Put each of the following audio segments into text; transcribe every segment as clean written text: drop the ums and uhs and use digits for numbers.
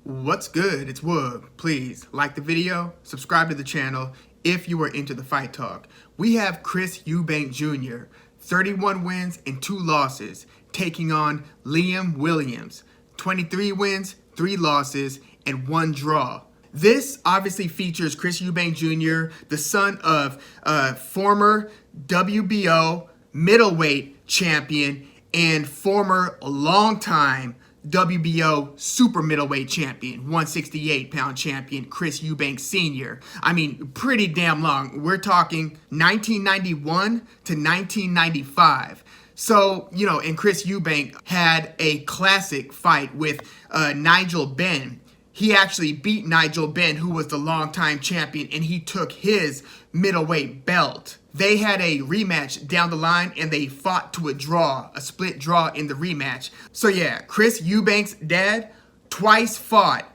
What's good? It's Woog. Please like the video, subscribe to the channel if you are into the fight talk. We have Chris Eubank Jr., 31 wins and 2 losses, taking on Liam Williams, 23 wins, 3 losses, and 1 draw. This obviously features Chris Eubank Jr., the son of former WBO middleweight champion and former longtime WBO super middleweight champion, 168-pound champion, Chris Eubank Sr. I mean, pretty damn long. We're talking 1991 to 1995. So, and Chris Eubank had a classic fight with Nigel Benn. He actually beat Nigel Benn, who was the longtime champion, and he took his middleweight belt. They had a rematch down the line, and they fought to a draw, a split draw in the rematch. So yeah, Chris Eubank's dad twice fought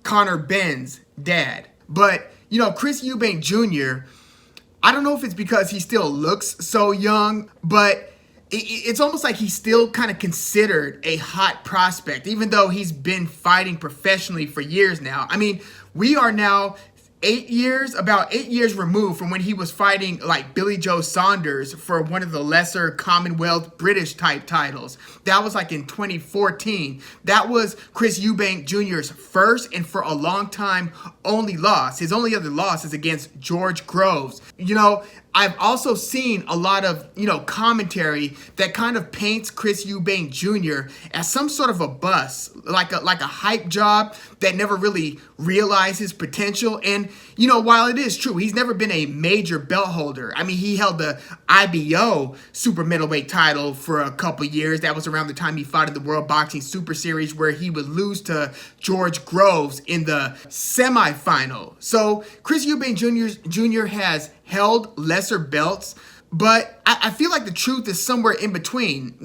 Conor Benn's dad. But, Chris Eubank Jr., I don't know if it's because he still looks so young, but it's almost like he's still kind of considered a hot prospect, even though he's been fighting professionally for years now. I mean, we are now about 8 years removed from when he was fighting like Billy Joe Saunders for one of the lesser Commonwealth British type titles. That was like in 2014. That was Chris Eubank Jr.'s first and for a long time only loss. His only other loss is against George Groves. I've also seen a lot of, commentary that kind of paints Chris Eubank Jr. as some sort of a bust, like a hype job that never really realized his potential. And, while it is true, he's never been a major belt holder. I mean, he held the IBO super middleweight title for a couple years. That was around the time he fought in the World Boxing Super Series, where he would lose to George Groves in the semifinal. So Chris Eubank Jr. has held lesser belts, but I feel like the truth is somewhere in between.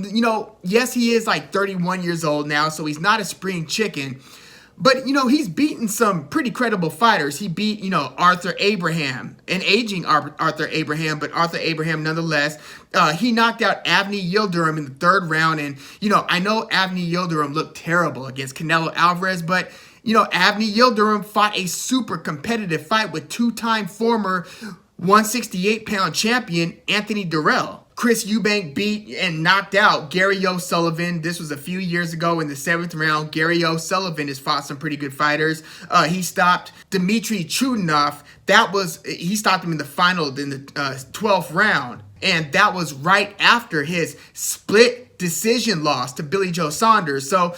Yes, he is like 31 years old now, so he's not a spring chicken. But, he's beaten some pretty credible fighters. He beat, Arthur Abraham, an aging Arthur Abraham, but Arthur Abraham nonetheless. He knocked out Avni Yildirim in the 3rd round. And, I know Avni Yildirim looked terrible against Canelo Alvarez, but, Avni Yildirim fought a super competitive fight with 2-time former 168-pound champion Anthony Durrell. Chris Eubank beat and knocked out Gary O'Sullivan. This was a few years ago in the 7th round. Gary O'Sullivan has fought some pretty good fighters. He stopped Dmitry Chudinov. He stopped him in the final in the 12th round. And that was right after his split decision loss to Billy Joe Saunders. So,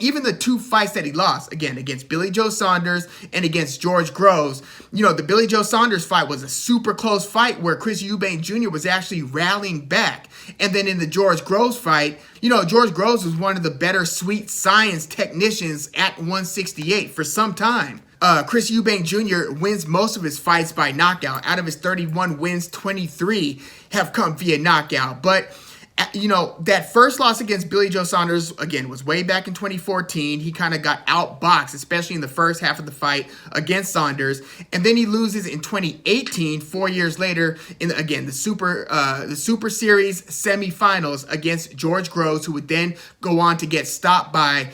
even the 2 fights that he lost, again, against Billy Joe Saunders and against George Groves, the Billy Joe Saunders fight was a super close fight where Chris Eubank Jr. was actually rallying back. And then in the George Groves fight, George Groves was one of the better sweet science technicians at 168 for some time. Chris Eubank Jr. wins most of his fights by knockout. Out of his 31 wins, 23 have come via knockout. But, that first loss against Billy Joe Saunders, again, was way back in 2014. He kind of got outboxed, especially in the first half of the fight against Saunders. And then he loses in 2018, 4 years later, in, again, the Super Series semifinals against George Groves, who would then go on to get stopped by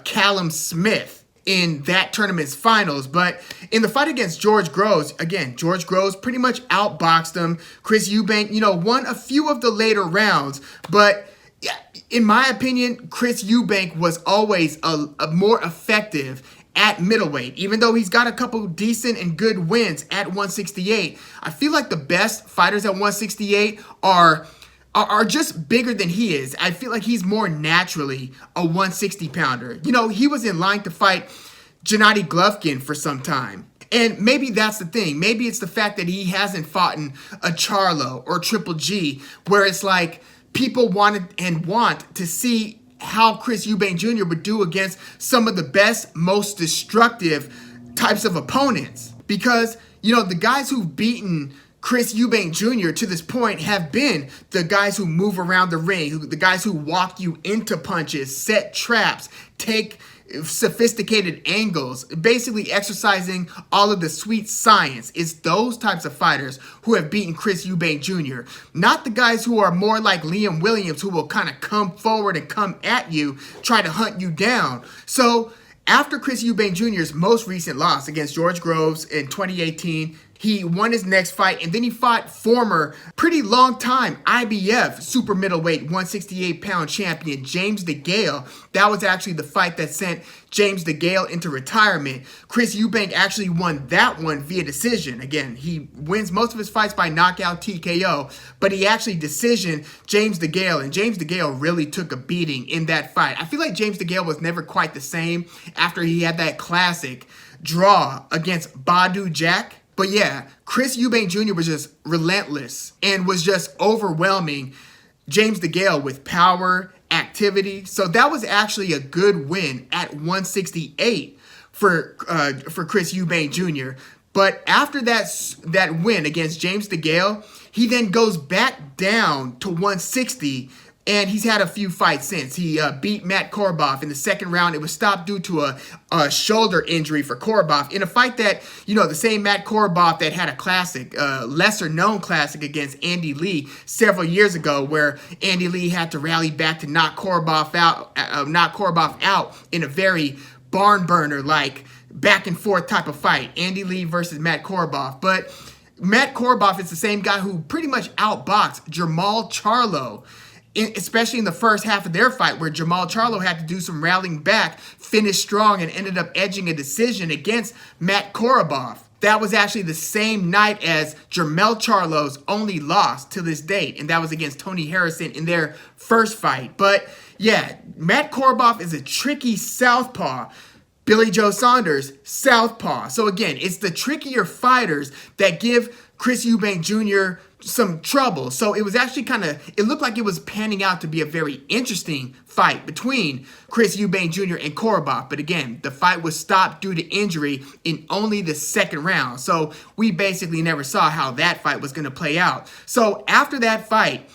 Callum Smith in that tournament's finals. But in the fight against George Groves, again, George Groves pretty much outboxed him. Chris Eubank, won a few of the later rounds, but in my opinion, Chris Eubank was always a more effective at middleweight. Even though he's got a couple decent and good wins at 168, I feel like the best fighters at 168 are just bigger than he is. I feel like he's more naturally a 160-pounder. He was in line to fight Gennady Golovkin for some time. And maybe that's the thing. Maybe it's the fact that he hasn't fought in a Charlo or Triple G, where it's like people want to see how Chris Eubank Jr. would do against some of the best, most destructive types of opponents. Because, the guys who've beaten Chris Eubank Jr. to this point have been the guys who move around the ring, the guys who walk you into punches, set traps, take sophisticated angles, basically exercising all of the sweet science. It's those types of fighters who have beaten Chris Eubank Jr. Not the guys who are more like Liam Williams, who will kind of come forward and come at you, try to hunt you down. So After Chris Eubank Jr.'s most recent loss against George Groves in 2018, he won his next fight, and then he fought former, pretty long time IBF super middleweight 168-pound champion James DeGale. That was actually the fight that sent James DeGale into retirement. Chris Eubank actually won that one via decision. Again, he wins most of his fights by knockout TKO, but he actually decisioned James DeGale, and James DeGale really took a beating in that fight. I feel like James DeGale was never quite the same after he had that classic draw against Bout Jack. But yeah, Chris Eubank Jr. was just relentless and was just overwhelming James DeGale with power, activity. So that was actually a good win at 168 for Chris Eubank Jr. But after that win against James DeGale, he then goes back down to 160. And he's had a few fights since. He beat Matt Korobov in the second round. It was stopped due to a shoulder injury for Korobov in a fight that, the same Matt Korobov that had a classic, lesser-known classic against Andy Lee several years ago, where Andy Lee had to rally back to knock Korobov out in a very barn burner, like back and forth type of fight. Andy Lee versus Matt Korobov. But Matt Korobov is the same guy who pretty much outboxed Jermall Charlo, especially in the first half of their fight, where Jermall Charlo had to do some rallying back, finished strong, and ended up edging a decision against Matt Korobov. That was actually the same night as Jermall Charlo's only loss to this date, and that was against Tony Harrison in their first fight. But yeah, Matt Korobov is a tricky southpaw. Billy Joe Saunders, southpaw. So again, it's the trickier fighters that give Chris Eubank Jr. some trouble. So it was actually it looked like it was panning out to be a very interesting fight between Chris Eubank Jr. and Korobov. But again, the fight was stopped due to injury in only the second round. So we basically never saw how that fight was going to play out. So after that fight,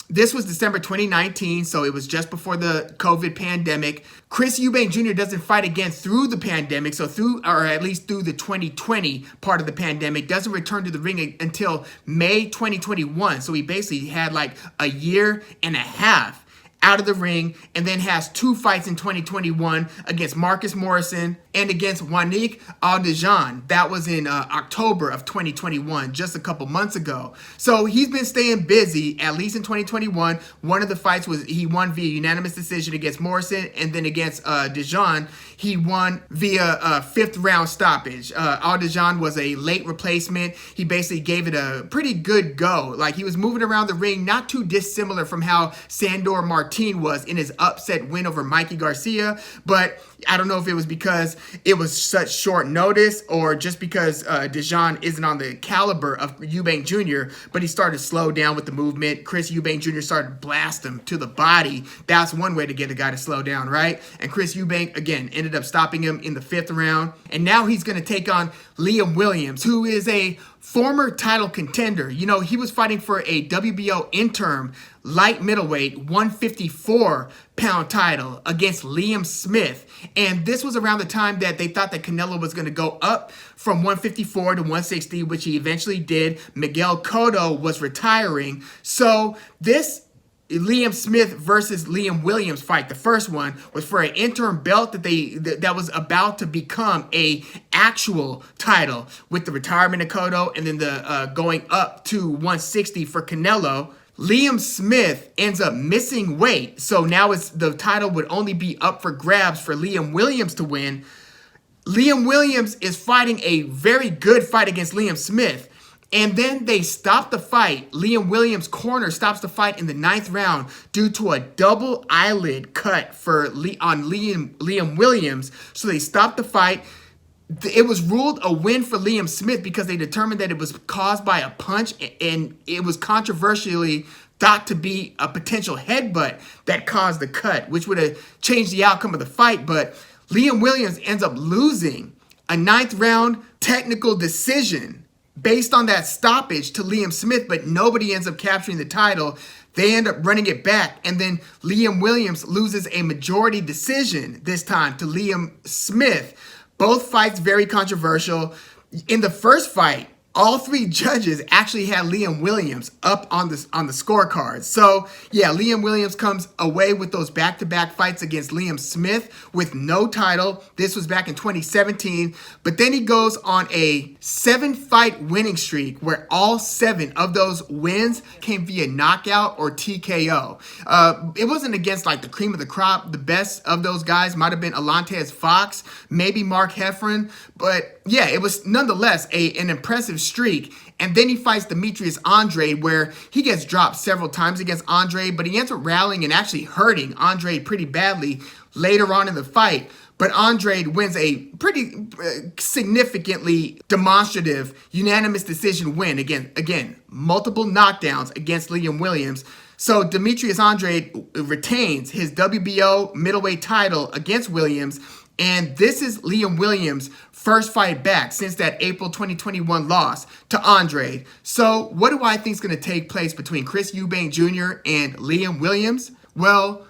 this was December 2019, so it was just before the COVID pandemic. Chris Eubank Jr. doesn't fight again through the pandemic, or at least through the 2020 part of the pandemic, doesn't return to the ring until May 2021. So he basically had like a year and a half out of the ring, and then has two fights in 2021 against Marcus Morrison and against Wanik Aldejan. That was in October of 2021, just a couple months ago. So he's been staying busy, at least in 2021. One of the fights was he won via unanimous decision against Morrison, and then against Dejan, he won via fifth round stoppage. Aldejan was a late replacement. He basically gave it a pretty good go. Like, he was moving around the ring, not too dissimilar from how Sandor Martin was in his upset win over Mikey Garcia, but I don't know if it was because it was such short notice or just because Dejan isn't on the caliber of Eubank Jr., but he started to slow down with the movement. Chris Eubank Jr. started to blast him to the body. That's one way to get a guy to slow down, right? And Chris Eubank, again, ended up stopping him in the fifth round. And now he's going to take on Liam Williams, who is a former title contender. He was fighting for a WBO interim light middleweight 154-pound title against Liam Smith. And this was around the time that they thought that Canelo was going to go up from 154 to 160, which he eventually did. Miguel Cotto was retiring. So this Liam Smith versus Liam Williams fight, the first one, was for an interim belt that was about to become a actual title with the retirement of Cotto and then the going up to 160 for Canelo. Liam Smith ends up missing weight, so now the title would only be up for grabs for Liam Williams to win. Liam Williams is fighting a very good fight against Liam Smith. And then they stop the fight. Liam Williams' corner stops the fight in the ninth round due to a double eyelid cut on Liam Williams. So they stopped the fight. It was ruled a win for Liam Smith because they determined that it was caused by a punch, and it was controversially thought to be a potential headbutt that caused the cut, which would have changed the outcome of the fight. But Liam Williams ends up losing a ninth round technical decision based on that stoppage to Liam Smith, but nobody ends up capturing the title. They end up running it back, and then Liam Williams loses a majority decision this time to Liam Smith. Both fights very controversial. In the first fight, all three judges actually had Liam Williams up on the scorecard. So yeah, Liam Williams comes away with those back-to-back fights against Liam Smith with no title. This was back in 2017. But then he goes on a 7-fight winning streak where all 7 of those wins came via knockout or TKO. It wasn't against like the cream of the crop. The best of those guys might have been Alantez Fox, maybe Mark Heffron. But yeah, it was nonetheless an impressive streak. And then he fights Demetrius Andrade, where he gets dropped several times against Andrade, but he ends up rallying and actually hurting Andrade pretty badly later on in the fight. But Andrade wins a pretty significantly demonstrative unanimous decision win. Again, multiple knockdowns against Liam Williams. So Demetrius Andrade retains his WBO middleweight title against Williams. And this is Liam Williams' first fight back since that April 2021 loss to Andrade. So what do I think is going to take place between Chris Eubank Jr. and Liam Williams? Well,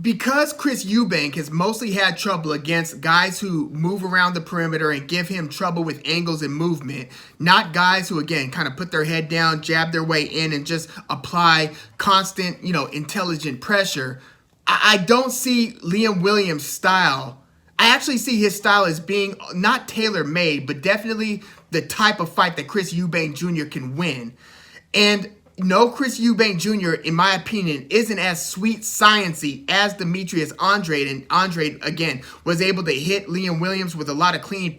because Chris Eubank has mostly had trouble against guys who move around the perimeter and give him trouble with angles and movement, not guys who, again, kind of put their head down, jab their way in, and just apply constant, intelligent pressure, I don't see Liam Williams' style. I actually see his style as being not tailor-made, but definitely the type of fight that Chris Eubank Jr. can win. And no, Chris Eubank Jr., in my opinion, isn't as sweet sciencey as Demetrius Andrade. And Andrade, again, was able to hit Liam Williams with a lot of clean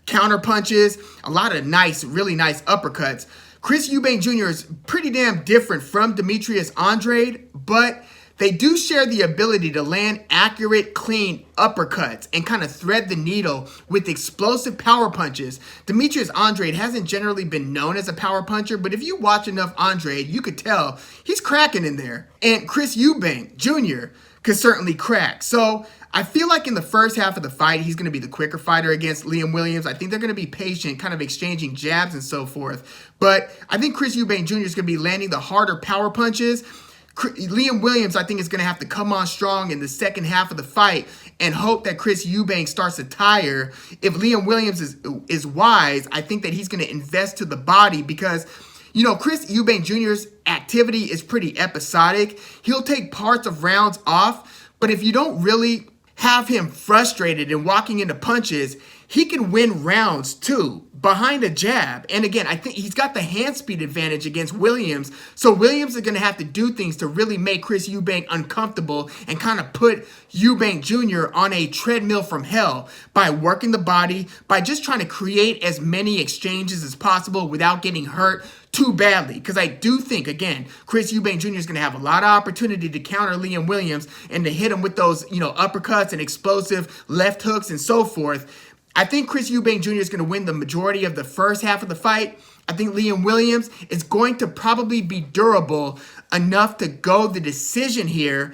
counter punches, a lot of really nice uppercuts. Chris Eubank Jr. is pretty damn different from Demetrius Andrade, but they do share the ability to land accurate, clean uppercuts and kind of thread the needle with explosive power punches. Demetrius Andrade hasn't generally been known as a power puncher, but if you watch enough Andrade, you could tell he's cracking in there. And Chris Eubank Jr. could certainly crack. So I feel like in the first half of the fight, he's going to be the quicker fighter against Liam Williams. I think they're going to be patient, kind of exchanging jabs and so forth. But I think Chris Eubank Jr. is going to be landing the harder power punches. Liam Williams, I think, is going to have to come on strong in the second half of the fight and hope that Chris Eubank starts to tire. If Liam Williams is wise, I think that he's going to invest to the body because, Chris Eubank Jr.'s activity is pretty episodic. He'll take parts of rounds off, but if you don't really have him frustrated and walking into punches, he can win rounds too behind a jab. And again, I think he's got the hand speed advantage against Williams. So Williams is going to have to do things to really make Chris Eubank uncomfortable and kind of put Eubank Jr. on a treadmill from hell by working the body, by just trying to create as many exchanges as possible without getting hurt too badly. Because I do think, again, Chris Eubank Jr. is going to have a lot of opportunity to counter Liam Williams and to hit him with those, uppercuts and explosive left hooks and so forth. I think Chris Eubank Jr. is going to win the majority of the first half of the fight. I think Liam Williams is going to probably be durable enough to go the decision here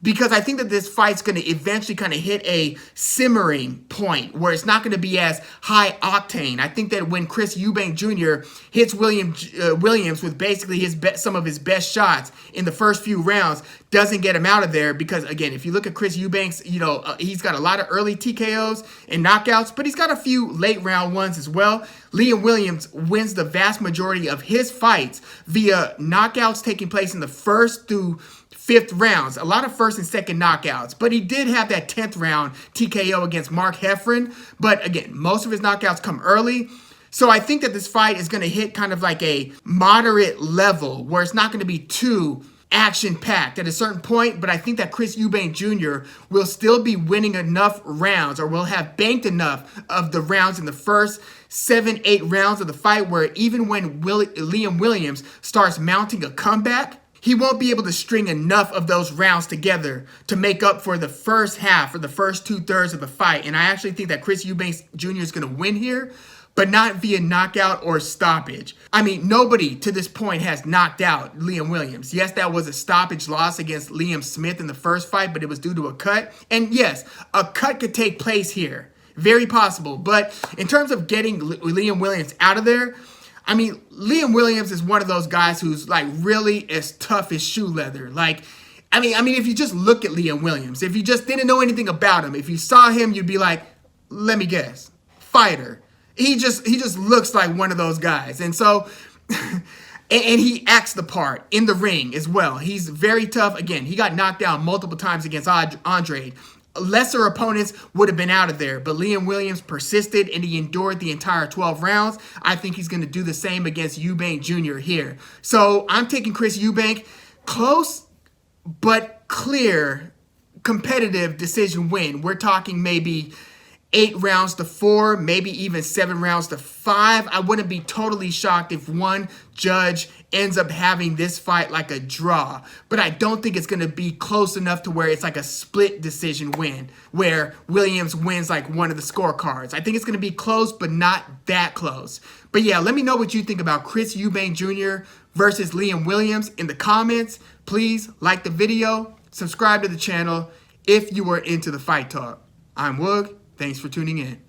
because I think that this fight's going to eventually kind of hit a simmering point where it's not going to be as high octane. I think that when Chris Eubank Jr. hits Williams with basically some of his best shots in the first few rounds, doesn't get him out of there because, again, if you look at Chris Eubanks, he's got a lot of early TKOs and knockouts, but he's got a few late round ones as well. Liam Williams wins the vast majority of his fights via knockouts taking place in the first through fifth rounds, a lot of first and second knockouts, but he did have that 10th round TKO against Mark Heffron. But again, most of his knockouts come early. So I think that this fight is going to hit kind of like a moderate level where it's not going to be too action-packed at a certain point, but I think that Chris Eubank Jr. will still be winning enough rounds or will have banked enough of the rounds in the first 7-8 rounds of the fight where even when Liam Williams starts mounting a comeback, he won't be able to string enough of those rounds together to make up for the first half or the first 2/3 of the fight. And I actually think that Chris Eubank Jr. is going to win here, but not via knockout or stoppage. I mean, nobody to this point has knocked out Liam Williams. Yes, that was a stoppage loss against Liam Smith in the first fight, but it was due to a cut. And yes, a cut could take place here. Very possible. But in terms of getting Liam Williams out of there, I mean, Liam Williams is one of those guys who's like really as tough as shoe leather. Like, I mean, if you just look at Liam Williams, if you just didn't know anything about him, if you saw him, you'd be like, let me guess, fighter. He just looks like one of those guys. And so and he acts the part in the ring as well. He's very tough. Again, he got knocked down multiple times against Andre. Lesser opponents would have been out of there, but Liam Williams persisted and he endured the entire 12 rounds. I think he's going to do the same against Eubank Jr. here. So I'm taking Chris Eubank. Close but clear competitive decision win. We're talking maybe 8 rounds to 4, maybe even 7 rounds to 5. I wouldn't be totally shocked if one judge ends up having this fight like a draw, but I don't think it's going to be close enough to where it's like a split decision win, where Williams wins like one of the scorecards. I think it's going to be close, but not that close. But yeah, let me know what you think about Chris Eubank Jr. versus Liam Williams in the comments. Please like the video, subscribe to the channel if you are into the fight talk. I'm Woog. Thanks for tuning in.